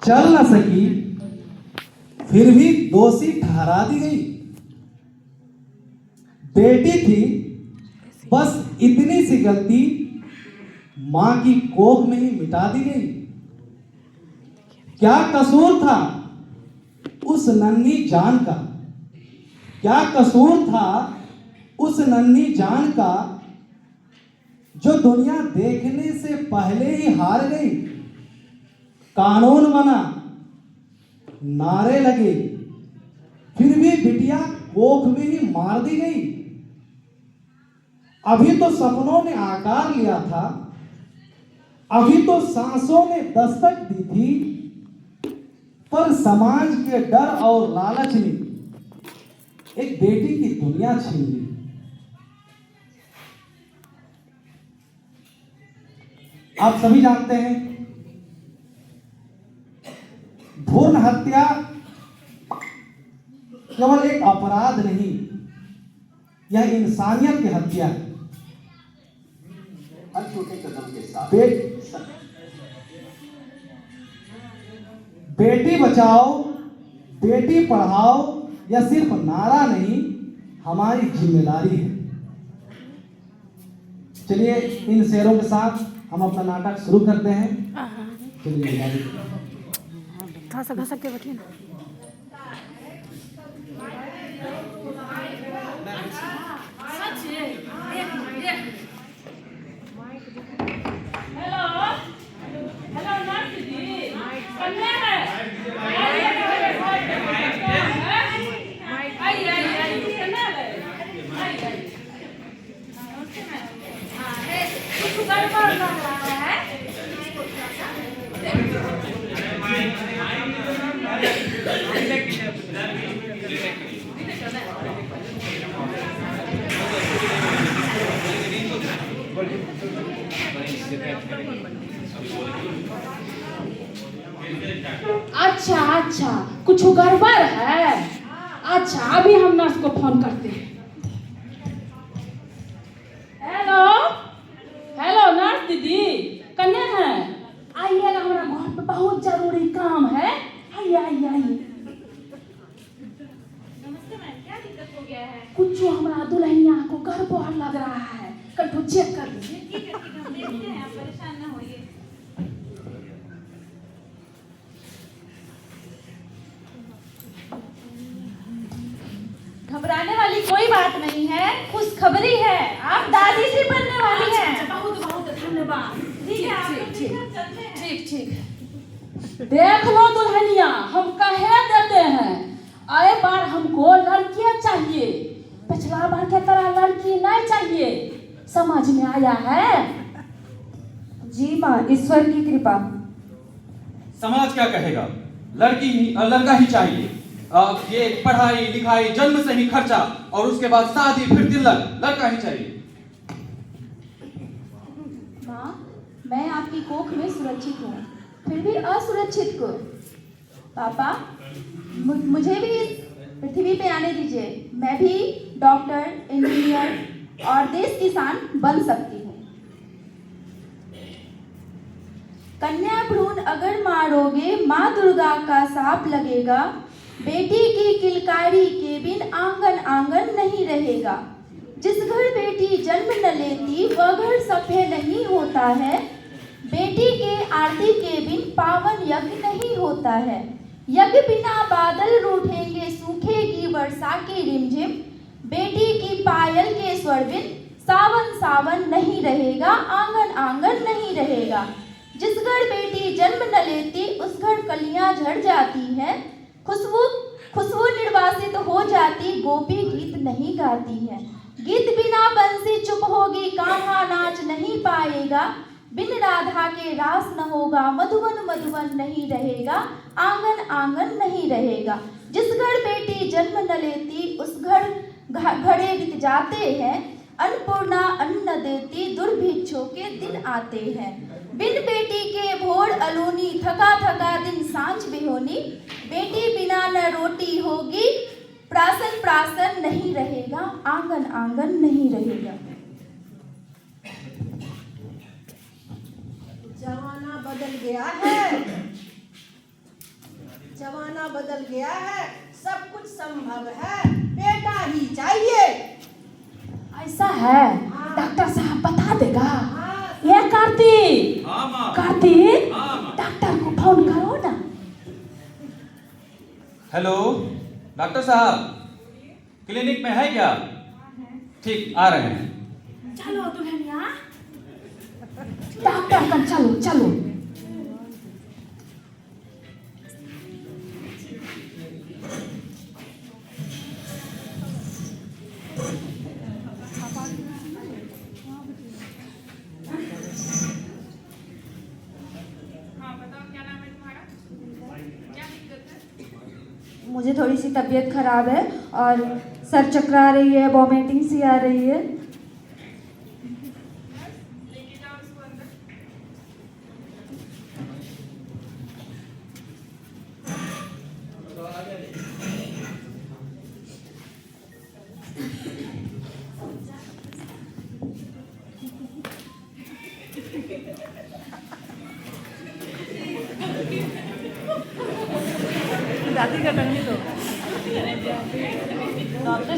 चल न सकी, फिर भी दोषी ठहरा दी गई। बेटी थी, बस इतनी सी गलती मां की कोख में ही मिटा दी गई। क्या कसूर था उस नन्ही जान का, क्या कसूर था उस नन्ही जान का, जो दुनिया देखने से पहले ही हार गई। कानून बना, नारे लगे, फिर भी बिटिया कोख में ही मार दी गई। अभी तो सपनों ने आकार लिया था, अभी तो सांसों ने दस्तक दी थी, पर समाज के डर और लालच ने एक बेटी की दुनिया छीन ली। आप सभी जानते हैं, भ्रूण हत्या केवल एक अपराध नहीं, यह इंसानियत की हत्या है। हर छोटे कदम के साथ बेटी बचाओ, बेटी पढ़ाओ यह सिर्फ नारा नहीं, हमारी जिम्मेदारी है। चलिए इन शेरों के साथ हम अपना नाटक शुरू करते हैं। चलिए थोड़ा सा घसक के बैठिए ना। अच्छा अच्छा, कुछ गड़बड़ है। अच्छा, अभी हम नर्स को फोन करते हैं। हेलो हेलो नर्स दीदी, कन्या है, आइएगा, हमारा घर पे बहुत जरूरी काम है। आइए आइए आइए। नमस्ते मैम, क्या दिक्कत हो गया है? कुछ हमारा दुल्हनिया को गड़बड़ लग रहा है, कल चेक कर लीजिए। ठीक है हम देखते हैं, आप परेशान ना होइए। घबराने वाली कोई बात नहीं है, खुशखबरी है, आप दादी से बनने वाली हैं। बहुत बहुत धन्यवाद। ठीक है, आप ठीक ठीक चलते हैं। ठीक ठीक। देख लो दुल्हनिया, हम कहे देते हैं, आए बार हमको लड़कियां चाहिए, पिछला बार के तरह लड़की नहीं चाहिए। समझ में आया है? जी माँ, ईश्वर की कृपा। समाज क्या कहेगा? लड़का ही चाहिए। ये पढ़ाई लिखाई, जन्म से ही खर्चा, और उसके बाद शादी, फिर तिलक, लड़का ही चाहिए। माँ, मैं आपकी कोख में सुरक्षित हूँ, फिर भी असुरक्षित को। पापा, मुझे भी इस पृथ्वी पे आने दीजिए, मैं भी डॉक्टर, इंजीनियर और देश की शान बन सकती हूँ। कन्या भ्रूण अगर मारोगे, माँ दुर्गा का शाप लगेगा। बेटी की किलकारी के बिन आंगन आंगन नहीं रहेगा। जिस घर बेटी जन्म न लेती, वह घर सफेद नहीं होता है। बेटी के आरती के बिन पावन यज्ञ नहीं होता है। यज्ञ बिना बादल रूठेंगे, सूखेगी वर्षा की रिमझिम। बेटी की पायल के स्वर बिन सावन सावन नहीं रहेगा, आंगन आंगन नहीं रहेगा। जिस घर बेटी जन्म न लेती, उस घर कलियां झड़ जाती हैं। खुशबू निर्वासित हो जाती, गोपी गीत नहीं गाती है। गीत बिना बंसी चुप होगी, कान्हा नाच नहीं पाएगा। बिन राधा के रास न होगा, मधुबन मधुबन नहीं रहेगा, आंगन आंगन नहीं रहेगा। जिस घर बेटी जन्म न लेती, उस घर घड़े बीत जाते हैं। अन्नपूर्णा अन्न देती, दुर्भिक्षों के दिन आते हैं। बिन बेटी के भोर अलूनी, थका थका दिन सांझ बिहोनी। बेटी बिना न रोटी होगी, प्रासन प्रासन नहीं रहेगा, आंगन आंगन नहीं रहेगा। जमाना बदल गया है, जमाना बदल गया है, सब कुछ संभव है, बेटा ही चाहिए। ऐसा है, डॉक्टर साहब बता देगा। हाँ, ये कार्तिक, हाँ माँ। कार्तिक, हाँ माँ। डॉक्टर को फोन करो ना। हेलो डॉक्टर साहब, क्लिनिक में है क्या? ठीक, आ रहे हैं। चलो दुल्हनिया, डॉक्टर का चलो चलो। मुझे थोड़ी सी तबीयत खराब है और सर चकरा रही है, वॉमिटिंग सी आ रही है। डॉक्टर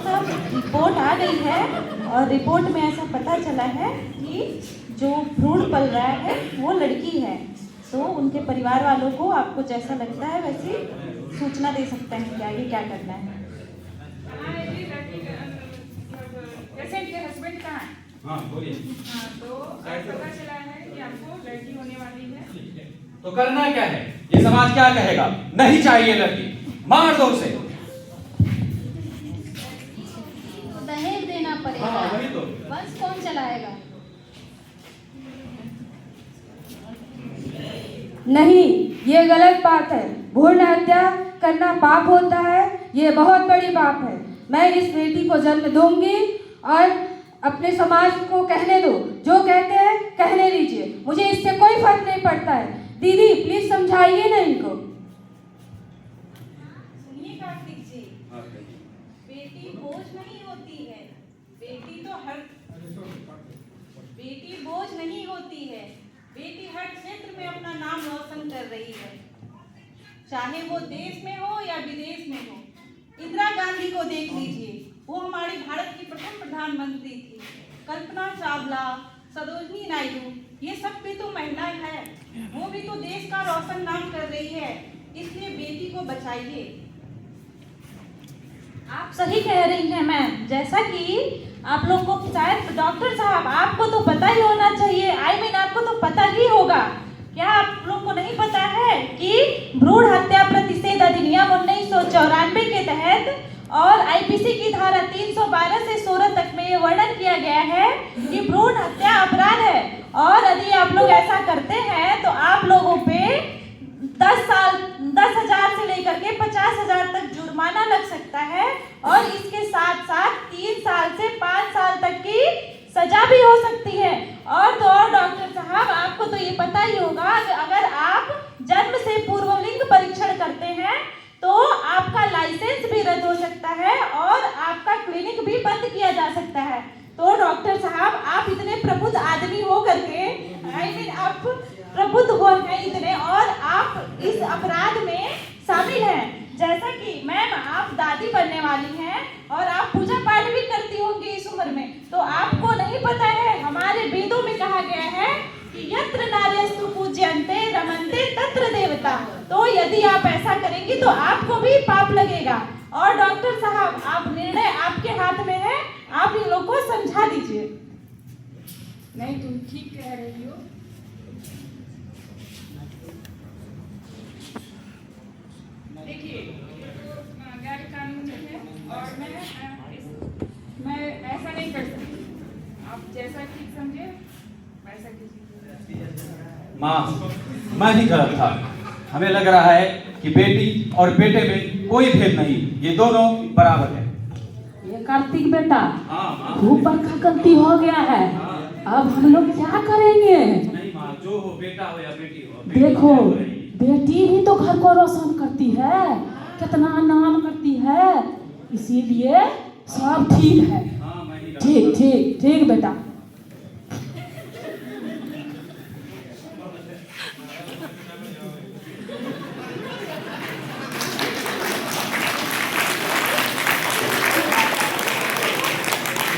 साहब रिपोर्ट आ गई है और रिपोर्ट में ऐसा पता चला है कि जो भ्रूण पल रहा है वो लड़की है। तो उनके परिवार वालों को आपको जैसा लगता है वैसी सूचना दे सकते हैं कि आगे क्या करना है। पेशेंट के हस्बैंड कहाँ है? हाँ बोलिए। हाँ, तो आज पता चला है कि आपको लड़की होने वाली है। तो करना क्या है? ये समाज क्या कहेगा? नहीं चाहिए लड़की, मार दो उसे। तो दहेज देना पड़ेगा। हाँ वही तो। बस कौन चलाएगा? नहीं, ये गलत बात है। भ्रूण हत्या करना पाप होता है, ये बहुत बड़ी पाप है। मैं इस बेटी को जन्म दूंगी और अपने समाज को कहने दो, जो कहते हैं कहने दीजिए, मुझे इससे कोई फर्क नहीं पड़ता है। दीदी प्लीज समझाइए ना इनको। सुनिए कार्तिक जी, बेटी बोझ नहीं होती है। बेटी बोझ नहीं होती है। बेटी हर क्षेत्र में अपना नाम रोशन कर रही है, चाहे वो देश में हो या विदेश में हो। इंदिरा गांधी को देख लीजिए, वो हमारे भारत की प्रथम प्रधानमंत्री थी। कल्पना चावला, सरोजिनी नायडू, ये सब भी तो महिलाएं हैं, वो भी तो देश का रोशन नाम कर रही है। इसलिए बेटी को बचाइए। आप सही कह रही हैं मैम। जैसा कि आप लोगों को शायद डॉक्टर साहब आपको तो पता ही होना चाहिए, आपको तो पता ही होगा। क्या आप लोगों को नहीं पता है कि भ्रूण हत्या प्रतिषेध अधिनियम 1994 के तहत और आईपीसी की धारा 312 से 16 तक में ये वर्णन किया गया है कि भ्रूण हत्या अपराध है, और यदि आप लोग ऐसा करते हैं तो आप लोगों पे 10,000 से लेकर के 50,000 तक जुर्माना लग सकता है, और इसके साथ साथ 3 साल से 5 साल तक की सजा भी हो सकती है। और तो और डॉक्टर साहब, आपको तो ये पता ही होगा कि अगर आप जन्म से पूर्व लिंग परीक्षण करते हैं तो आपका लाइसेंस भी रद्द हो सकता है और आपका क्लिनिक भी बंद किया जा सकता है। तो डॉक्टर साहब, आप इतने प्रबुद्ध आदमी हो करके, आप प्रबुद्ध हो हैं इतने, और आप इस अपराध में शामिल हैं। जैसा कि मैम आप दादी बनने वाली हैं और आप पूजा पाठ भी करती होंगी इस उम्र में, तो आपको नहीं पता है हमारे वेदों में कहा गया है कि यत्र नार्यस्तु पूज्यन्ते रमन्ते तत्र देवता। तो यदि आप ऐसा करेंगी तो आपको भी पाप लगेगा। और डॉक्टर साहब, आप निर्णय आपके हाथ में है, आप इन लोगों को समझा दीजिए। नहीं, तुम ठीक कह रही हो। देखिए, ये तो गैर कानूनी है और मैं ऐसा नहीं कर सकती। आप जैसा ठीक समझे वैसा कीजिए। माँ, मैं ही गलत था। हमें लग रहा है कि बेटी और बेटे में कोई भेद नहीं, ये दोनों बराबर है। ये कार्तिक बेटा, हाँ माँ। खूब बड़का गलती हो गया है। अब हम लोग क्या करेंगे? नहीं माँ, जो हो, बेटा हो या बेटी हो, बेटी देखो, तो रहेगी। बेटी ही तो घर को रोशन करती है, कितना नाम करती है, इसीलिए सब ठीक है। हाँ, मैं ही गलत ठीक ठीक ठीक बेटा।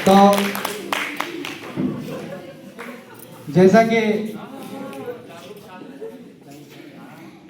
तो जैसा कि